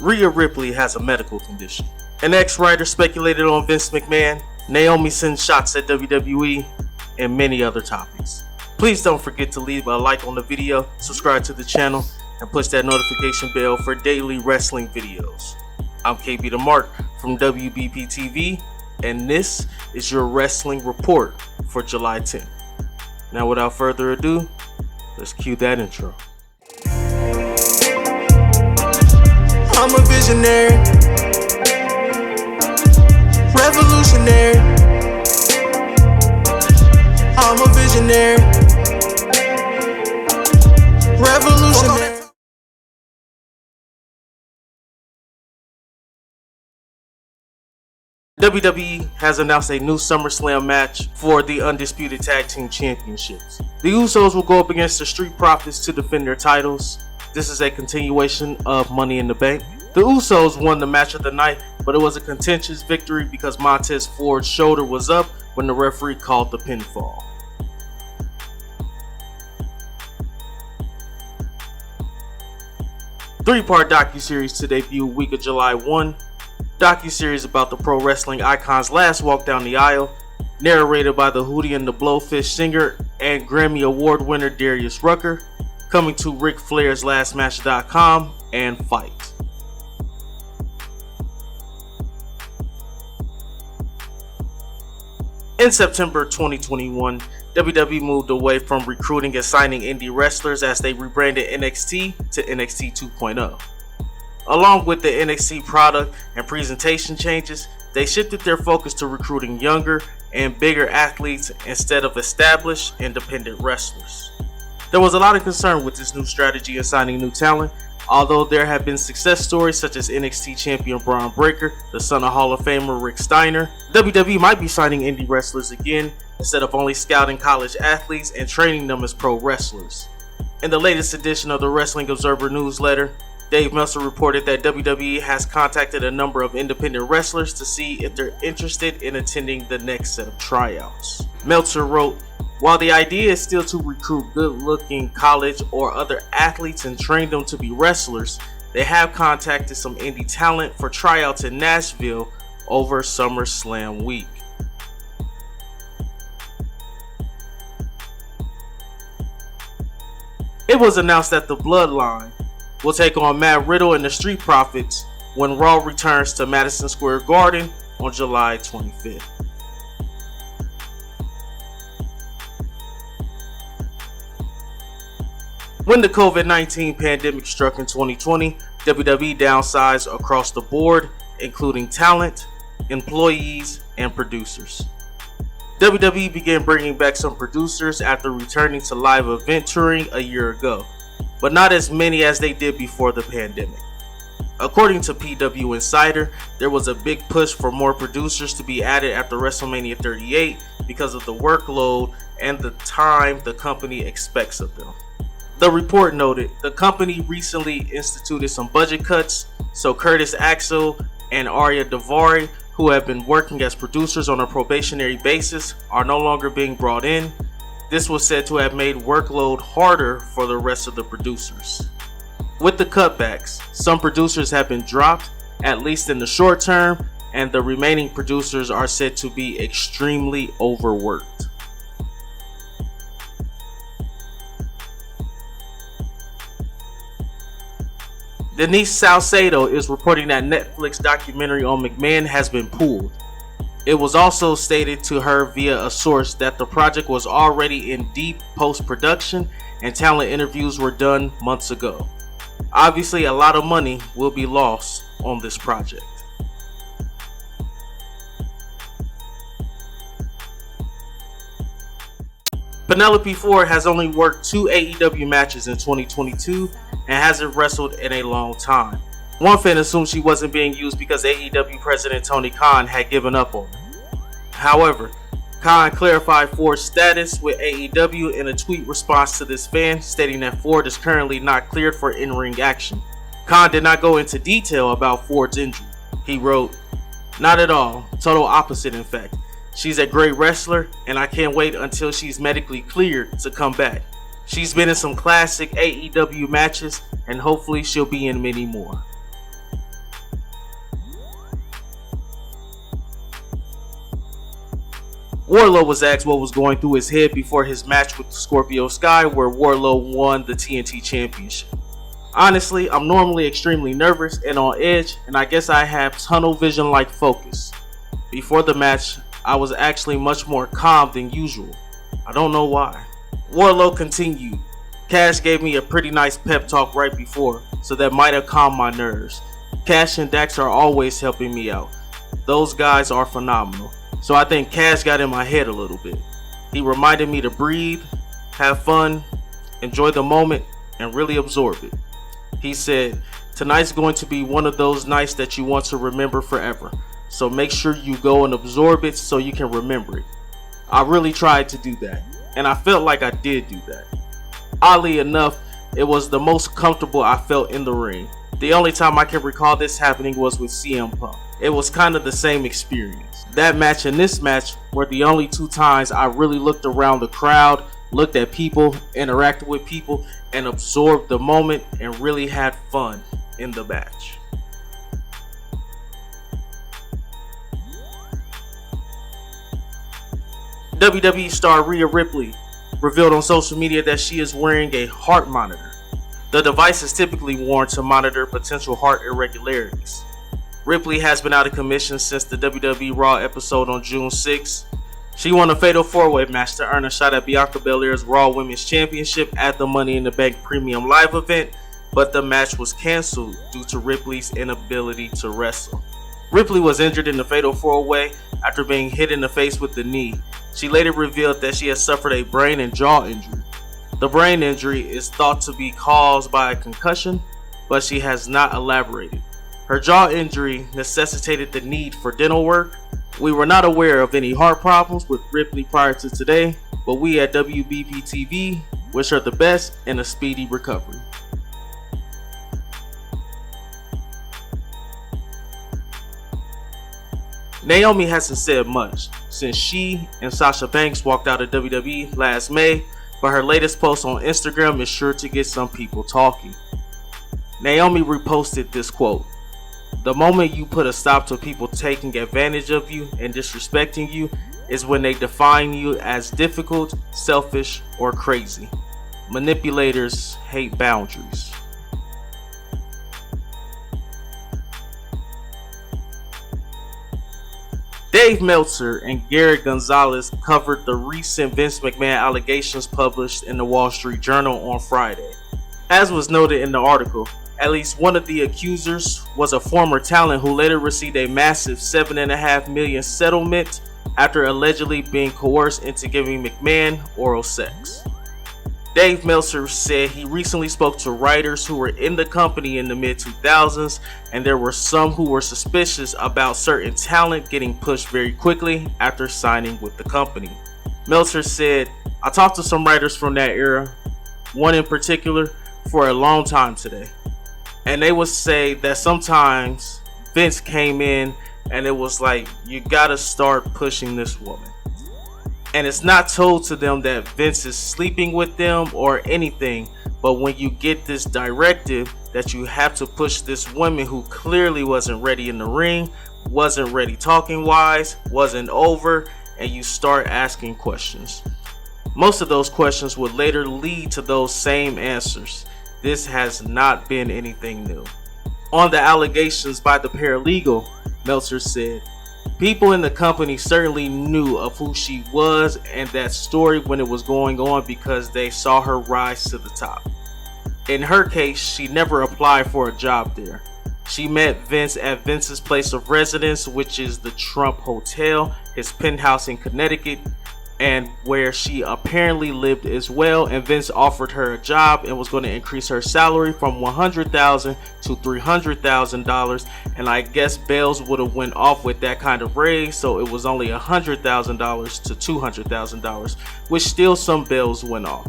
Rhea Ripley has a medical condition. An ExWriter speculated on Vince McMahon, Naomi sends shots at WWE, and many other topics. Please don't forget to leave a like on the video, subscribe to the channel, and push that notification bell for daily wrestling videos. I'm KB the Mark from WBP TV, and this is your wrestling report for July 10th. Now without further ado, let's cue that intro. I'm a visionary, revolutionary. I'm a visionary, revolutionary. WWE has announced a new Summerslam match for the Undisputed Tag Team Championships. The Usos will go up against the Street Profits to defend their titles. This is a continuation of Money in the Bank. The Usos won the match of the night, but it was a contentious victory because Montez Ford's shoulder was up when the referee called the pinfall. Three-part docuseries to debut week of July 1. Docuseries about the pro wrestling icon's last walk down the aisle, narrated by the Hootie and the Blowfish singer and Grammy Award winner Darius Rucker, coming to Ric Flair's LastMatch.com and Fight. In September 2021, WWE moved away from recruiting and signing indie wrestlers as they rebranded NXT to NXT 2.0. Along with the NXT product and presentation changes, they shifted their focus to recruiting younger and bigger athletes instead of established independent wrestlers. There was a lot of concern with this new strategy in signing new talent. Although there have been success stories such as NXT champion Braun Breaker, the son of Hall of Famer Rick Steiner, WWE might be signing indie wrestlers again instead of only scouting college athletes and training them as pro wrestlers. In the latest edition of the Wrestling Observer newsletter, Dave Meltzer reported that WWE has contacted a number of independent wrestlers to see if they're interested in attending the next set of tryouts. Meltzer wrote, "While the idea is still to recruit good-looking college or other athletes and train them to be wrestlers, they have contacted some indie talent for tryouts in Nashville over SummerSlam week." It was announced that the Bloodline will take on Matt Riddle and the Street Profits when Raw returns to Madison Square Garden on July 25th. When the COVID-19 pandemic struck in 2020, WWE downsized across the board, including talent, employees, and producers. WWE began bringing back some producers after returning to live event touring a year ago, but not as many as they did before the pandemic. According to PW Insider, there was a big push for more producers to be added after WrestleMania 38 because of the workload and the time the company expects of them. The report noted the company recently instituted some budget cuts, so Curtis Axel and Arya Davari, who have been working as producers on a probationary basis, are no longer being brought in. This was said to have made workload harder for the rest of the producers. With the cutbacks, some producers have been dropped, at least in the short term, and the remaining producers are said to be extremely overworked. Denise Salcedo is reporting that Netflix documentary on McMahon has been pulled. It was also stated to her via a source that the project was already in deep post-production and talent interviews were done months ago. Obviously, a lot of money will be lost on this project. Penelope Ford has only worked 2 AEW matches in 2022 and hasn't wrestled in a long time. One fan assumed she wasn't being used because AEW President Tony Khan had given up on her. However, Khan clarified Ford's status with AEW in a tweet response to this fan, stating that Ford is currently not cleared for in-ring action. Khan did not go into detail about Ford's injury. He wrote, "Not at all, total opposite in fact. She's a great wrestler and I can't wait until she's medically cleared to come back. She's been in some classic AEW matches and hopefully she'll be in many more." Warlow was asked what was going through his head before his match with Scorpio Sky, where Warlow won the TNT Championship. Honestly, I'm normally extremely nervous and on edge, and I guess I have tunnel vision like focus. Before the match, I was actually much more calm than usual. I don't know why. Warlow continued. Cash gave me a pretty nice pep talk right before, so that might have calmed my nerves. Cash and Dax are always helping me out. Those guys are phenomenal. So I think Cash got in my head a little bit. He reminded me to breathe, have fun, enjoy the moment, and really absorb it. He said, tonight's going to be one of those nights that you want to remember forever. So make sure you go and absorb it so you can remember it. I really tried to do that, and I felt like I did do that. Oddly enough, it was the most comfortable I felt in the ring. The only time I can recall this happening was with CM Punk. It was kind of the same experience. That match and this match were the only two times I really looked around the crowd, looked at people, interacted with people, and absorbed the moment and really had fun in the match. WWE star Rhea Ripley revealed on social media that she is wearing a heart monitor. The device is typically worn to monitor potential heart irregularities. Ripley has been out of commission since the WWE Raw episode on June 6. She won a fatal 4-way match to earn a shot at Bianca Belair's Raw Women's Championship at the Money in the Bank Premium Live event, but the match was cancelled due to Ripley's inability to wrestle. Ripley was injured in the fatal 4-way after being hit in the face with the knee. She later revealed that she had suffered a brain and jaw injury. The brain injury is thought to be caused by a concussion, but she has not elaborated. Her jaw injury necessitated the need for dental work. We were not aware of any heart problems with Ripley prior to today, but we at WBP TV wish her the best and a speedy recovery. Naomi hasn't said much since she and Sasha Banks walked out of WWE last May, but her latest post on Instagram is sure to get some people talking. Naomi reposted this quote: "The moment you put a stop to people taking advantage of you and disrespecting you is when they define you as difficult, selfish, or crazy. Manipulators hate boundaries." Dave Meltzer and Garrett Gonzalez covered the recent Vince McMahon allegations published in the Wall Street Journal on Friday. As was noted in the article, at least one of the accusers was a former talent who later received a massive $7.5 million settlement after allegedly being coerced into giving McMahon oral sex. Dave Meltzer said he recently spoke to writers who were in the company in the mid-2000s, and there were some who were suspicious about certain talent getting pushed very quickly after signing with the company. Meltzer said, "I talked to some writers from that era, one in particular, for a long time today. And they would say that sometimes Vince came in and it was like, you gotta start pushing this woman. And it's not told to them that Vince is sleeping with them or anything, but when you get this directive that you have to push this woman who clearly wasn't ready in the ring, wasn't ready talking wise, wasn't over, and you start asking questions. Most of those questions would later lead to those same answers. This has not been anything new." On the allegations by the paralegal, Meltzer said, "People in the company certainly knew of who she was and that story when it was going on because they saw her rise to the top. In her case, she never applied for a job there. She met Vince at Vince's place of residence, which is the Trump Hotel, his penthouse in Connecticut, and where she apparently lived as well, and Vince offered her a job and was going to increase her salary from $100,000 to $300,000, and I guess bells would have went off with that kind of raise, so it was only $100,000 to $200,000, which still some bells went off."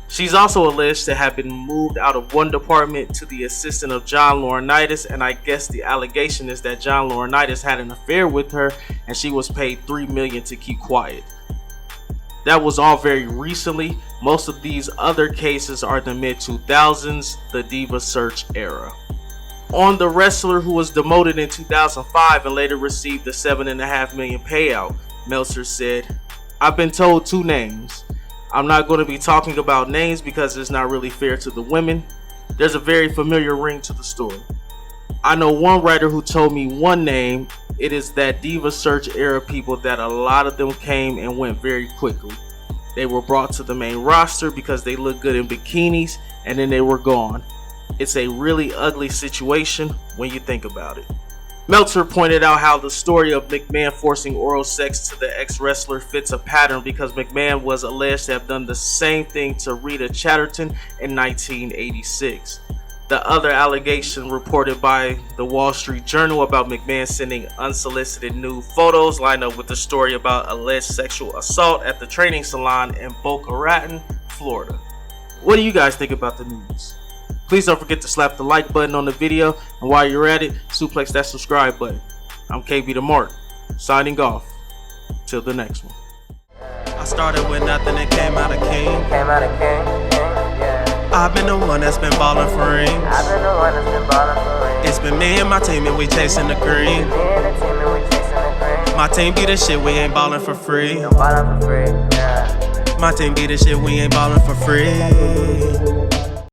She's also alleged to have been moved out of one department to the assistant of John Laurinaitis, and I guess the allegation is that John Laurinaitis had an affair with her and she was paid $3 million to keep quiet. That was all very recently. Most of these other cases are the mid-2000s, the Diva Search era. On the wrestler who was demoted in 2005 and later received the $7.5 million payout, Meltzer said, "I've been told 2 names. I'm not going to be talking about names because it's not really fair to the women. There's a very familiar ring to the story. I know one writer who told me 1 name. It is that Diva Search era people that a lot of them came and went very quickly. They were brought to the main roster because they looked good in bikinis and then they were gone. It's a really ugly situation when you think about it." Meltzer pointed out how the story of McMahon forcing oral sex to the ex-wrestler fits a pattern because McMahon was alleged to have done the same thing to Rita Chatterton in 1986. The other allegation reported by the Wall Street Journal about McMahon sending unsolicited nude photos line up with the story about alleged sexual assault at the training salon in Boca Raton, Florida. What do you guys think about the news? Please don't forget to slap the like button on the video, and while you're at it, suplex that subscribe button. I'm KB the Mark, signing off. Till the next one. I started with nothing and came out a king. I've been the one that's been ballin' for rings. It's been me and my team and we chasing the green. My team be the shit, we ain't ballin' for free. My team be the shit, we ain't ballin' for free.